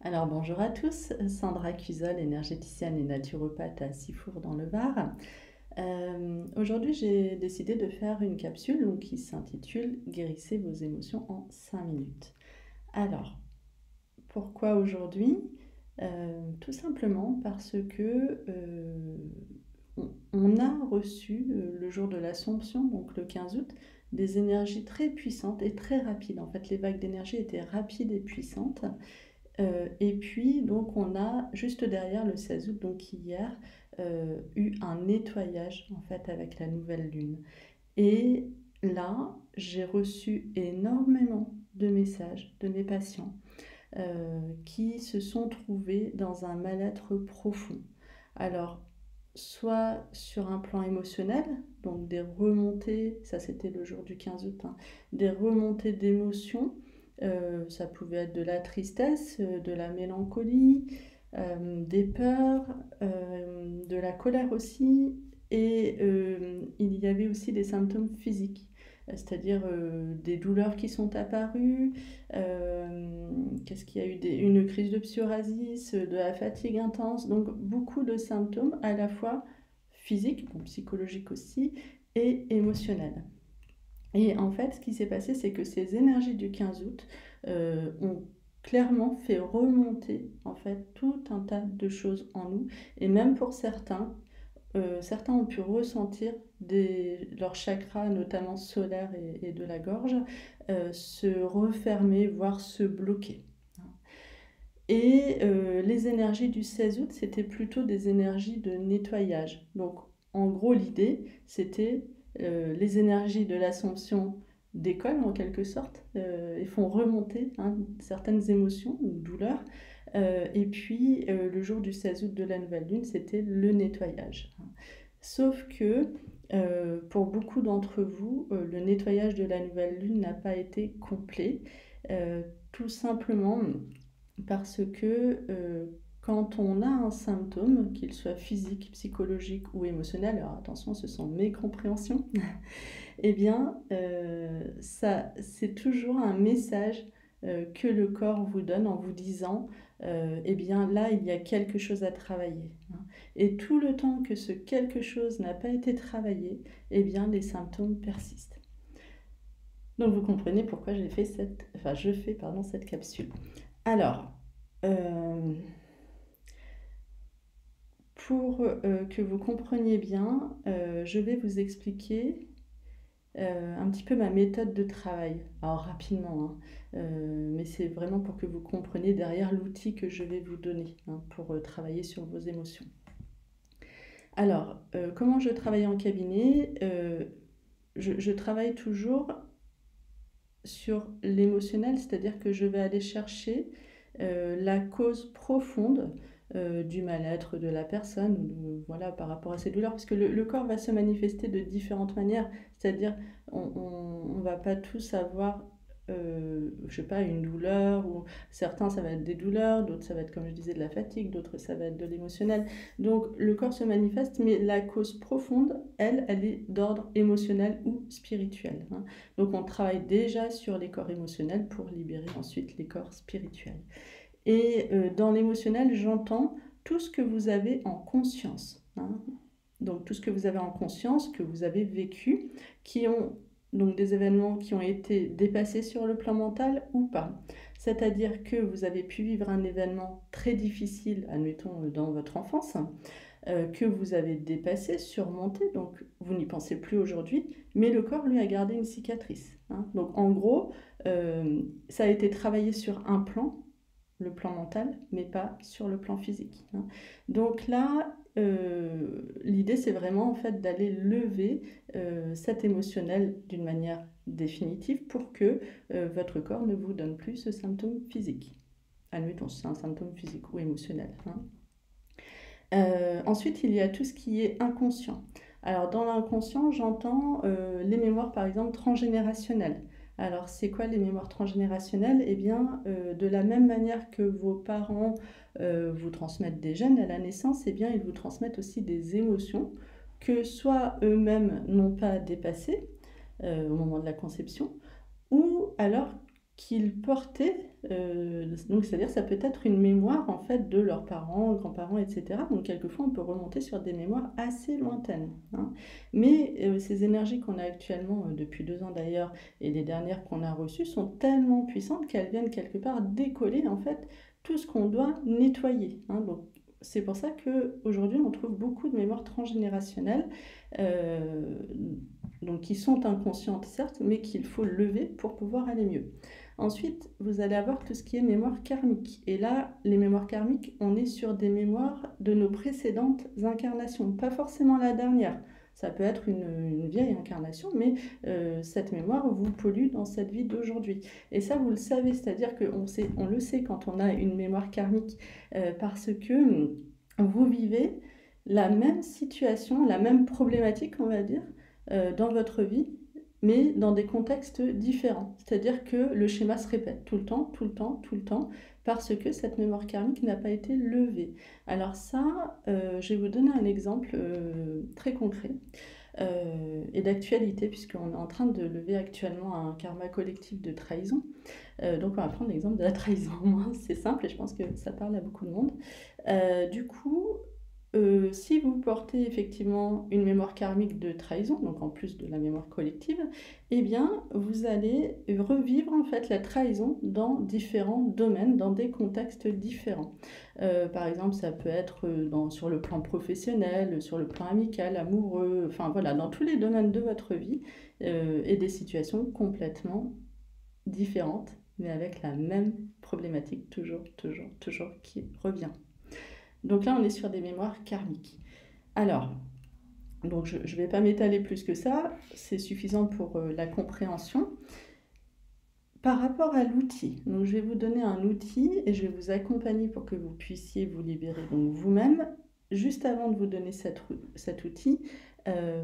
Alors bonjour à tous, Sandra Cusol, énergéticienne et naturopathe à Sifour dans le Var. Aujourd'hui j'ai décidé de faire une capsule qui s'intitule Guérissez vos émotions en 5 minutes. Alors, pourquoi aujourd'hui? Tout simplement parce que on a reçu le jour de l'Assomption, donc le 15 août, des énergies très puissantes et très rapides. En fait, les vagues d'énergie étaient rapides et puissantes. Et puis, donc, on a juste derrière le 16 août, donc hier, eu un nettoyage en fait avec la nouvelle lune. Et là, j'ai reçu énormément de messages de mes patients qui se sont trouvés dans un mal-être profond. Alors, soit sur un plan émotionnel, donc des remontées, ça c'était le jour du 15 août, hein, des remontées d'émotions, ça pouvait être de la tristesse, de la mélancolie, des peurs, de la colère aussi, et il y avait aussi des symptômes physiques, c'est-à-dire des douleurs qui sont apparues, qu'est-ce qu'il y a eu une crise de psoriasis, de la fatigue intense, donc beaucoup de symptômes à la fois physiques, bon, psychologiques aussi, et émotionnels. Et en fait, ce qui s'est passé, c'est que ces énergies du 15 août ont clairement fait remonter en fait tout un tas de choses en nous, et même pour certains, certains ont pu ressentir leurs chakras, notamment solaires et de la gorge, se refermer, voire se bloquer. Et les énergies du 16 août, c'était plutôt des énergies de nettoyage. Donc, en gros, l'idée, c'était les énergies de l'Assomption décollent en quelque sorte et font remonter certaines émotions ou douleurs. Et puis, le jour du 16 août de la nouvelle lune, c'était le nettoyage. Sauf que pour beaucoup d'entre vous, le nettoyage de la nouvelle lune n'a pas été complet, tout simplement parce que quand on a un symptôme, qu'il soit physique, psychologique ou émotionnel, alors attention, ce sont mes compréhensions, eh bien, ça, c'est toujours un message que le corps vous donne en vous disant, eh bien là, il y a quelque chose à travailler, hein. Et tout le temps que ce quelque chose n'a pas été travaillé, eh bien, les symptômes persistent. Donc vous comprenez pourquoi je fais pardon, cette capsule. Alors, euh, pour que vous compreniez bien, je vais vous expliquer un petit peu ma méthode de travail. Alors rapidement, hein, mais c'est vraiment pour que vous compreniez derrière l'outil que je vais vous donner pour travailler sur vos émotions. Alors, comment je travaille en cabinet? Je travaille toujours sur l'émotionnel, c'est-à-dire que je vais aller chercher la cause profonde du mal-être de la personne, voilà, par rapport à ses douleurs, parce que le corps va se manifester de différentes manières, c'est-à-dire on va pas tous avoir, je sais pas, une douleur, ou certains ça va être des douleurs, d'autres ça va être comme je disais de la fatigue, d'autres ça va être de l'émotionnel. Donc le corps se manifeste, mais la cause profonde, elle est d'ordre émotionnel ou spirituel, hein. Donc on travaille déjà sur les corps émotionnels pour libérer ensuite les corps spirituels. Et dans l'émotionnel, j'entends tout ce que vous avez en conscience, hein. Donc tout ce que vous avez en conscience, que vous avez vécu, qui ont donc des événements qui ont été dépassés sur le plan mental ou pas. C'est-à-dire que vous avez pu vivre un événement très difficile, admettons, dans votre enfance, que vous avez dépassé, surmonté, donc vous n'y pensez plus aujourd'hui, mais le corps, lui, a gardé une cicatrice, hein. Donc en gros, ça a été travaillé sur un plan, le plan mental, mais pas sur le plan physique, hein. Donc là, l'idée, c'est vraiment en fait d'aller lever cet émotionnel d'une manière définitive pour que votre corps ne vous donne plus ce symptôme physique. Admettons, c'est un symptôme physique ou émotionnel, hein. Ensuite, il y a tout ce qui est inconscient. Alors, dans l'inconscient, j'entends les mémoires, par exemple, transgénérationnelles. Alors, c'est quoi les mémoires transgénérationnelles? Eh bien, de la même manière que vos parents vous transmettent des gènes à la naissance, eh bien, ils vous transmettent aussi des émotions que soit eux-mêmes n'ont pas dépassées au moment de la conception, ou alors qu'ils portaient, donc c'est-à-dire ça peut être une mémoire en fait de leurs parents, grands-parents, etc. Donc quelquefois on peut remonter sur des mémoires assez lointaines, hein. Mais ces énergies qu'on a actuellement, depuis 2 ans d'ailleurs, et les dernières qu'on a reçues, sont tellement puissantes qu'elles viennent quelque part décoller en fait tout ce qu'on doit nettoyer, hein. Donc c'est pour ça qu'aujourd'hui on trouve beaucoup de mémoires transgénérationnelles, euh, donc qui sont inconscientes certes, mais qu'il faut lever pour pouvoir aller mieux. Ensuite, vous allez avoir tout ce qui est mémoire karmique. Et là, les mémoires karmiques, on est sur des mémoires de nos précédentes incarnations, pas forcément la dernière. Ça peut être une vieille incarnation, mais cette mémoire vous pollue dans cette vie d'aujourd'hui. Et ça, vous le savez, c'est-à-dire on le sait quand on a une mémoire karmique, parce que vous vivez la même situation, la même problématique, on va dire, dans votre vie, mais dans des contextes différents. C'est-à-dire que le schéma se répète tout le temps, tout le temps, tout le temps, parce que cette mémoire karmique n'a pas été levée. Alors ça, je vais vous donner un exemple très concret et d'actualité, puisqu'on est en train de lever actuellement un karma collectif de trahison. Donc on va prendre l'exemple de la trahison. C'est simple et je pense que ça parle à beaucoup de monde. Du coup, si vous portez effectivement une mémoire karmique de trahison, donc en plus de la mémoire collective, eh bien, vous allez revivre en fait la trahison dans différents domaines, dans des contextes différents. Par exemple, ça peut être sur le plan professionnel, sur le plan amical, amoureux, enfin voilà, dans tous les domaines de votre vie, et des situations complètement différentes, mais avec la même problématique toujours, toujours, toujours qui revient. Donc là, on est sur des mémoires karmiques. Alors, donc je ne vais pas m'étaler plus que ça, c'est suffisant pour la compréhension. Par rapport à l'outil, donc je vais vous donner un outil et je vais vous accompagner pour que vous puissiez vous libérer donc vous-même. Juste avant de vous donner cet outil,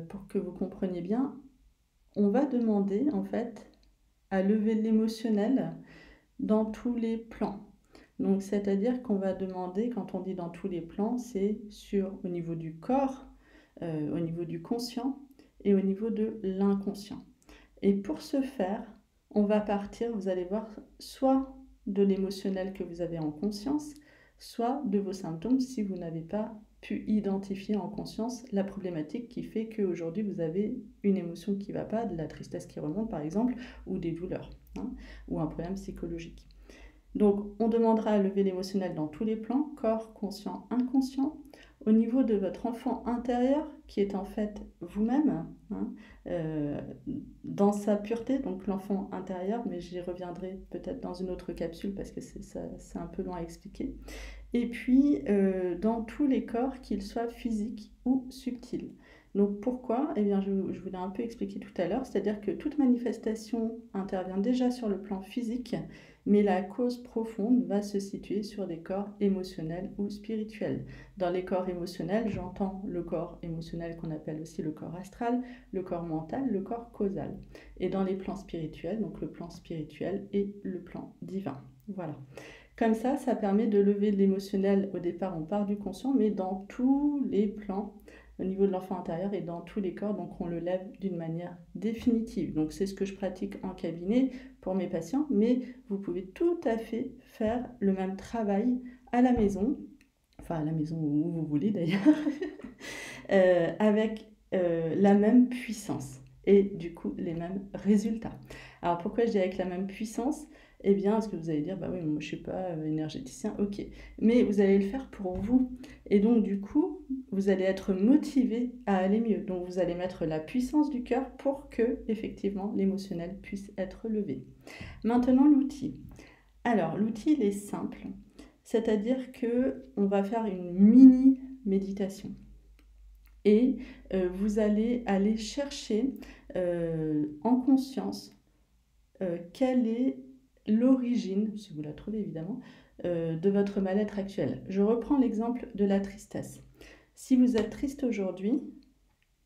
pour que vous compreniez bien, on va demander en fait à lever l'émotionnel dans tous les plans. Donc, c'est-à-dire qu'on va demander, quand on dit dans tous les plans, c'est au niveau du corps, au niveau du conscient et au niveau de l'inconscient. Et pour ce faire, on va partir, vous allez voir, soit de l'émotionnel que vous avez en conscience, soit de vos symptômes si vous n'avez pas pu identifier en conscience la problématique qui fait qu'aujourd'hui vous avez une émotion qui ne va pas, de la tristesse qui remonte par exemple, ou des douleurs, hein, ou un problème psychologique. Donc, on demandera à lever l'émotionnel dans tous les plans, corps, conscient, inconscient, au niveau de votre enfant intérieur, qui est en fait vous-même, hein, euh, dans sa pureté, donc l'enfant intérieur, mais j'y reviendrai peut-être dans une autre capsule parce que c'est un peu long à expliquer. Et puis, dans tous les corps, qu'ils soient physiques ou subtils. Donc pourquoi? Eh bien, je vous l'ai un peu expliqué tout à l'heure, c'est-à-dire que toute manifestation intervient déjà sur le plan physique, mais la cause profonde va se situer sur des corps émotionnels ou spirituels. Dans les corps émotionnels, j'entends le corps émotionnel qu'on appelle aussi le corps astral, le corps mental, le corps causal. Et dans les plans spirituels, donc le plan spirituel et le plan divin. Voilà. Comme ça permet de lever de l'émotionnel. Au départ, on part du conscient, mais dans tous les plans, au niveau de l'enfant intérieur et dans tous les corps, donc on le lève d'une manière définitive. Donc c'est ce que je pratique en cabinet pour mes patients, mais vous pouvez tout à fait faire le même travail à la maison, enfin à la maison où vous voulez d'ailleurs, avec la même puissance et du coup les mêmes résultats. Alors pourquoi je dis avec la même puissance? Eh bien, parce que vous allez dire, bah oui, moi je ne suis pas énergéticien, ok. Mais vous allez le faire pour vous. Et donc, du coup, vous allez être motivé à aller mieux. Donc, vous allez mettre la puissance du cœur pour que, effectivement, l'émotionnel puisse être levé. Maintenant, l'outil. Alors, l'outil, il est simple. C'est-à-dire que on va faire une mini méditation. Et vous allez aller chercher en conscience quelle est l'origine, si vous la trouvez évidemment, de votre mal-être actuel. Je reprends l'exemple de la tristesse. Si vous êtes triste aujourd'hui,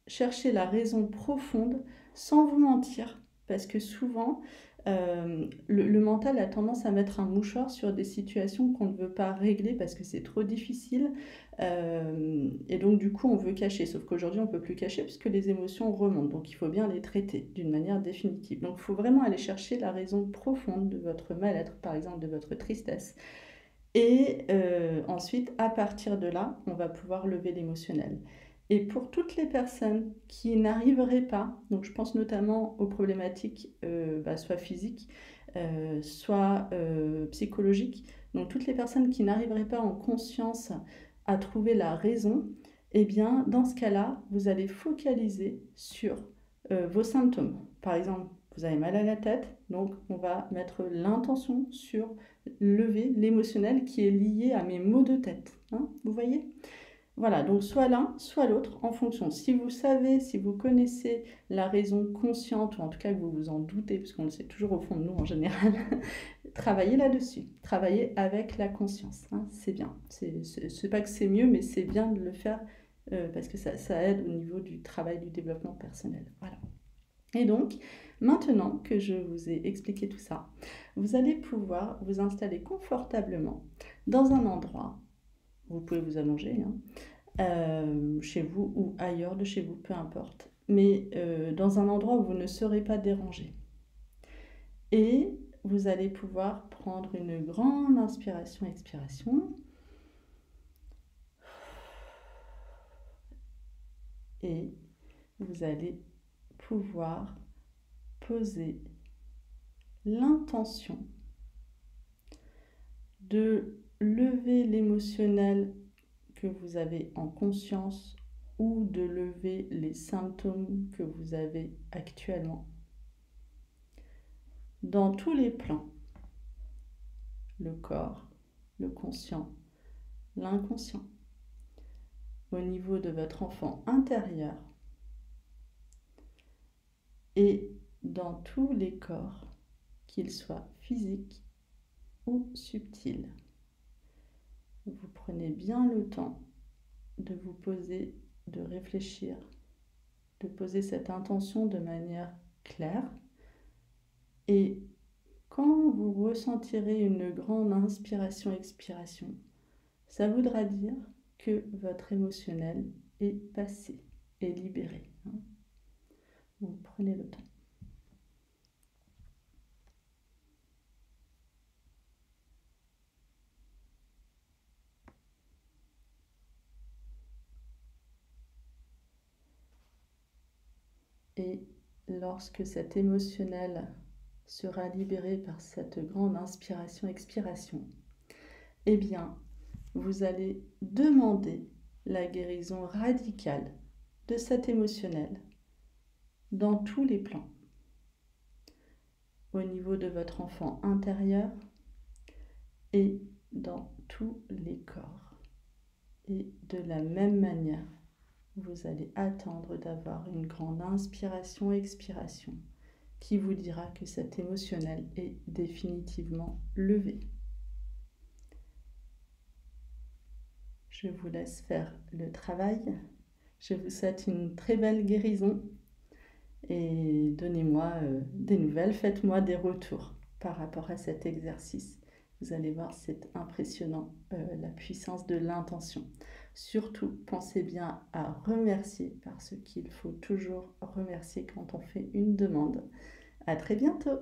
cherchez la raison profonde sans vous mentir, parce que souvent, Le mental a tendance à mettre un mouchoir sur des situations qu'on ne veut pas régler parce que c'est trop difficile. Et donc, du coup, on veut cacher. Sauf qu'aujourd'hui, on ne peut plus cacher puisque les émotions remontent. Donc, il faut bien les traiter d'une manière définitive. Donc, il faut vraiment aller chercher la raison profonde de votre mal-être, par exemple de votre tristesse. Et ensuite, à partir de là, on va pouvoir lever l'émotionnel. Et pour toutes les personnes qui n'arriveraient pas, donc je pense notamment aux problématiques soit physiques, soit psychologiques, donc toutes les personnes qui n'arriveraient pas en conscience à trouver la raison, eh bien, dans ce cas-là, vous allez focaliser sur vos symptômes. Par exemple, vous avez mal à la tête, donc on va mettre l'intention sur lever l'émotionnel qui est lié à mes maux de tête. Hein, vous voyez? Voilà, donc soit l'un, soit l'autre, en fonction. Si vous savez, si vous connaissez la raison consciente, ou en tout cas que vous vous en doutez, parce qu'on le sait toujours au fond de nous en général, travaillez là-dessus. Travaillez avec la conscience. Hein, c'est bien. C'est pas que c'est mieux, mais c'est bien de le faire parce que ça aide au niveau du travail du développement personnel. Voilà. Et donc, maintenant que je vous ai expliqué tout ça, vous allez pouvoir vous installer confortablement dans un endroit, vous pouvez vous allonger, chez vous ou ailleurs de chez vous, peu importe, mais dans un endroit où vous ne serez pas dérangé. Et vous allez pouvoir prendre une grande inspiration-expiration. Et vous allez pouvoir poser l'intention de lever l'émotionnel que vous avez en conscience ou de lever les symptômes que vous avez actuellement. Dans tous les plans, le corps, le conscient, l'inconscient, au niveau de votre enfant intérieur et dans tous les corps, qu'ils soient physiques ou subtils. Vous prenez bien le temps de vous poser, de réfléchir, de poser cette intention de manière claire. Et quand vous ressentirez une grande inspiration-expiration, ça voudra dire que votre émotionnel est passé, est libéré. Vous prenez le temps. Et lorsque cet émotionnel sera libéré par cette grande inspiration-expiration, eh bien, vous allez demander la guérison radicale de cet émotionnel dans tous les plans. Au niveau de votre enfant intérieur et dans tous les corps. Et de la même manière, vous allez attendre d'avoir une grande inspiration-expiration qui vous dira que cet émotionnel est définitivement levé. Je vous laisse faire le travail. Je vous souhaite une très belle guérison et donnez-moi des nouvelles, faites-moi des retours par rapport à cet exercice. Vous allez voir, c'est impressionnant, la puissance de l'intention. Surtout, pensez bien à remercier parce qu'il faut toujours remercier quand on fait une demande. À très bientôt!